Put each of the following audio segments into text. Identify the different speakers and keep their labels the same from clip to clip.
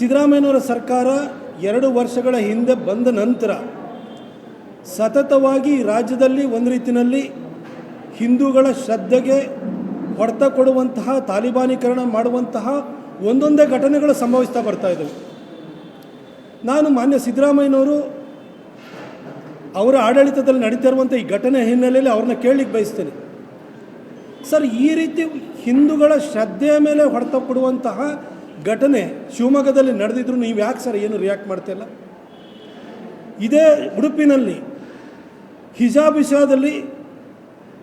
Speaker 1: ಸಿದ್ದರಾಮಯ್ಯನವರ ಸರ್ಕಾರ 2 ವರ್ಷಗಳ ಹಿಂದೆ ಬಂದ ನಂತರ ಸತತವಾಗಿ ರಾಜ್ಯದಲ್ಲಿ ಒಂದು ರೀತಿಯಲ್ಲಿ ಹಿಂದೂಗಳ ಶ್ರದ್ಧೆಗೆ ಹೊಡೆತ ಕೊಡುವಂತಹ, ತಾಲಿಬಾನೀಕರಣ ಮಾಡುವಂತಹ ಒಂದೊಂದೇ ಘಟನೆಗಳು ಸಂಭವಿಸ್ತಾ ಬರ್ತಾ ಇದ್ದವು. ನಾನು ಮಾನ್ಯ ಸಿದ್ದರಾಮಯ್ಯನವರು ಅವರ ಆಡಳಿತದಲ್ಲಿ ನಡೀತಾ ಇರುವಂಥ ಈ ಘಟನೆ ಹಿನ್ನೆಲೆಯಲ್ಲಿ ಅವ್ರನ್ನ ಕೇಳಲಿಕ್ಕೆ ಬಯಸ್ತೇನೆ. ಸರ್, ಈ ರೀತಿ ಹಿಂದೂಗಳ ಶ್ರದ್ಧೆಯ ಮೇಲೆ ಹೊಡೆತ ಕೊಡುವಂತಹ ಘಟನೆ ಶಿವಮೊಗ್ಗದಲ್ಲಿ ನಡೆದಿದ್ರು ನೀವು ಯಾಕೆ ಸರ್ ಏನು ರಿಯಾಕ್ಟ್ ಮಾಡ್ತಿಲ್ಲ? ಇದೇ ಉಡುಪಿನಲ್ಲಿ ಹಿಜಾಬ್ ವಿಷಯದಲ್ಲಿ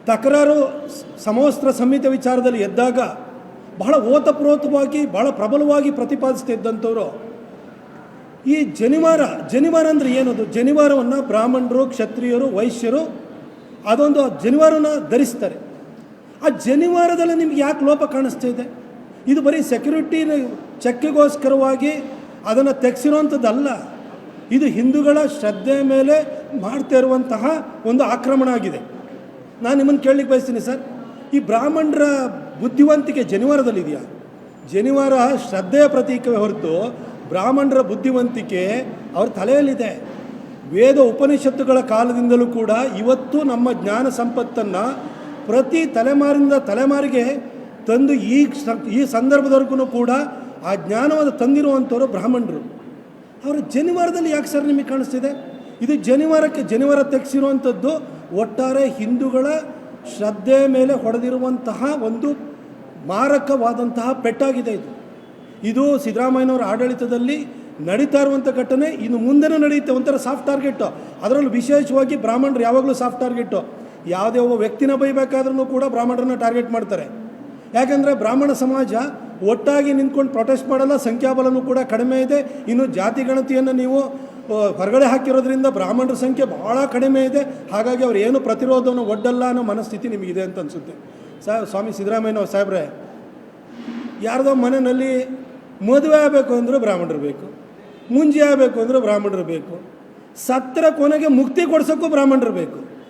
Speaker 1: ತಕರಾರು ಸಮವಸ್ತ್ರ ಸಂಹಿತೆ ವಿಚಾರದಲ್ಲಿ ಎದ್ದಾಗ ಬಹಳ ಓತಪ್ರೋತವಾಗಿ ಬಹಳ ಪ್ರಬಲವಾಗಿ ಪ್ರತಿಪಾದಿಸ್ತಿದ್ದಂಥವರು ಈ ಜನಿವಾರ ಅಂದರೆ ಏನದು? ಜನಿವಾರವನ್ನು ಬ್ರಾಹ್ಮಣರು, ಕ್ಷತ್ರಿಯರು, ವೈಶ್ಯರು ಅದೊಂದು ಜನಿವಾರನ ಧರಿಸ್ತಾರೆ. ಆ ಜನಿವಾರದಲ್ಲಿ ನಿಮ್ಗೆ ಯಾಕೆ ಲೋಪ ಕಾಣಿಸ್ತಾ ಇದೆ? ಇದು ಬರೀ ಸೆಕ್ಯೂರಿಟಿ ಚೆಕ್ಕಿಗೋಸ್ಕರವಾಗಿ ಅದನ್ನು ತೆಗೆಸಿರುವಂಥದ್ದಲ್ಲ. ಇದು ಹಿಂದೂಗಳ ಶ್ರದ್ಧೆಯ ಮೇಲೆ ಮಾಡ್ತಾ ಇರುವಂತಹ ಒಂದು ಆಕ್ರಮಣ ಆಗಿದೆ. ನಾನು ನಿಮ್ಮನ್ನು ಕೇಳಲಿಕ್ಕೆ ಬಯಸ್ತೀನಿ ಸರ್, ಈ ಬ್ರಾಹ್ಮಣರ ಬುದ್ಧಿವಂತಿಕೆ ಜನಿವಾರದಲ್ಲಿದೆಯಾ? ಜನಿವಾರ ಶ್ರದ್ಧೆಯ ಪ್ರತೀಕವೇ ಹೊರತು ಬ್ರಾಹ್ಮಣರ ಬುದ್ಧಿವಂತಿಕೆ ಅವ್ರ ತಲೆಯಲ್ಲಿದೆ. ವೇದ ಉಪನಿಷತ್ತುಗಳ ಕಾಲದಿಂದಲೂ ಕೂಡ ಇವತ್ತು ನಮ್ಮ ಜ್ಞಾನ ಸಂಪತ್ತನ್ನು ಪ್ರತಿ ತಲೆಮಾರಿಂದ ತಲೆಮಾರಿಗೆ ತಂದು ಈ ಸಂದರ್ಭದವರೆಗೂ ಕೂಡ ಆ ಜ್ಞಾನವನ್ನು ತಂದಿರುವಂಥವರು ಬ್ರಾಹ್ಮಣರು. ಅವರ ಜನಿವಾರದಲ್ಲಿ ಯಾಕೆ ಸರ್ ನಿಮಗೆ ಕಾಣಿಸ್ತಿದೆ? ಇದು ಜನಿವಾರ ತೆಗೆಸಿರುವಂಥದ್ದು ಒಟ್ಟಾರೆ ಹಿಂದೂಗಳ ಶ್ರದ್ಧೆಯ ಮೇಲೆ ಹೊಡೆದಿರುವಂತಹ ಒಂದು ಮಾರಕವಾದಂತಹ ಪೆಟ್ಟಾಗಿದೆ. ಇದು ಸಿದ್ದರಾಮಯ್ಯನವರ ಆಡಳಿತದಲ್ಲಿ ನಡೀತಾ ಇರುವಂಥ ಘಟನೆ. ಇನ್ನು ಮುಂದೆನೂ ನಡೆಯುತ್ತೆ. ಒಂಥರ ಸಾಫ್ಟ್ ಟಾರ್ಗೆಟು. ಅದರಲ್ಲೂ ವಿಶೇಷವಾಗಿ ಬ್ರಾಹ್ಮಣರು ಯಾವಾಗಲೂ ಸಾಫ್ಟ್ ಟಾರ್ಗೆಟು. ಯಾವುದೇ ಒಬ್ಬ ವ್ಯಕ್ತಿನ ಬೈಬೇಕಾದ್ರೂ ಕೂಡ ಬ್ರಾಹ್ಮಣರನ್ನ ಟಾರ್ಗೆಟ್ ಮಾಡ್ತಾರೆ. ಯಾಕೆಂದರೆ ಬ್ರಾಹ್ಮಣ ಸಮಾಜ ಒಟ್ಟಾಗಿ ನಿಂತ್ಕೊಂಡು ಪ್ರೊಟೆಸ್ಟ್ ಮಾಡಲ್ಲ, ಸಂಖ್ಯಾಬಲನೂ ಕೂಡ ಕಡಿಮೆ ಇದೆ. ಇನ್ನು ಜಾತಿ ಗಣತಿಯನ್ನು ನೀವು ಹೊರಗಡೆ ಹಾಕಿರೋದ್ರಿಂದ ಬ್ರಾಹ್ಮಣರ ಸಂಖ್ಯೆ ಭಾಳ ಕಡಿಮೆ ಇದೆ. ಹಾಗಾಗಿ ಅವ್ರು ಏನು ಪ್ರತಿರೋಧವನ್ನು ಒಡ್ಡಲ್ಲ ಅನ್ನೋ ಮನಸ್ಥಿತಿ ನಿಮಗಿದೆ ಅಂತ ಅನಿಸುತ್ತೆ. ಸ್ವಾಮಿ ಸಿದ್ದರಾಮಯ್ಯನವ್ರು ಸಾಹೇಬ್ರೆ, ಯಾರ್ದೋ ಮನೆಯಲ್ಲಿ ಮದುವೆ ಆಗಬೇಕು ಅಂದರೂ ಬ್ರಾಹ್ಮಣರು ಬೇಕು, ಮುಂಜಿ ಆಗಬೇಕು ಅಂದರೂ ಬ್ರಾಹ್ಮಣರು ಬೇಕು, ಸತ್ತರ ಕೊನೆಗೆ ಮುಕ್ತಿ ಕೊಡ್ಸೋಕ್ಕೂ ಬ್ರಾಹ್ಮಣರು ಬೇಕು.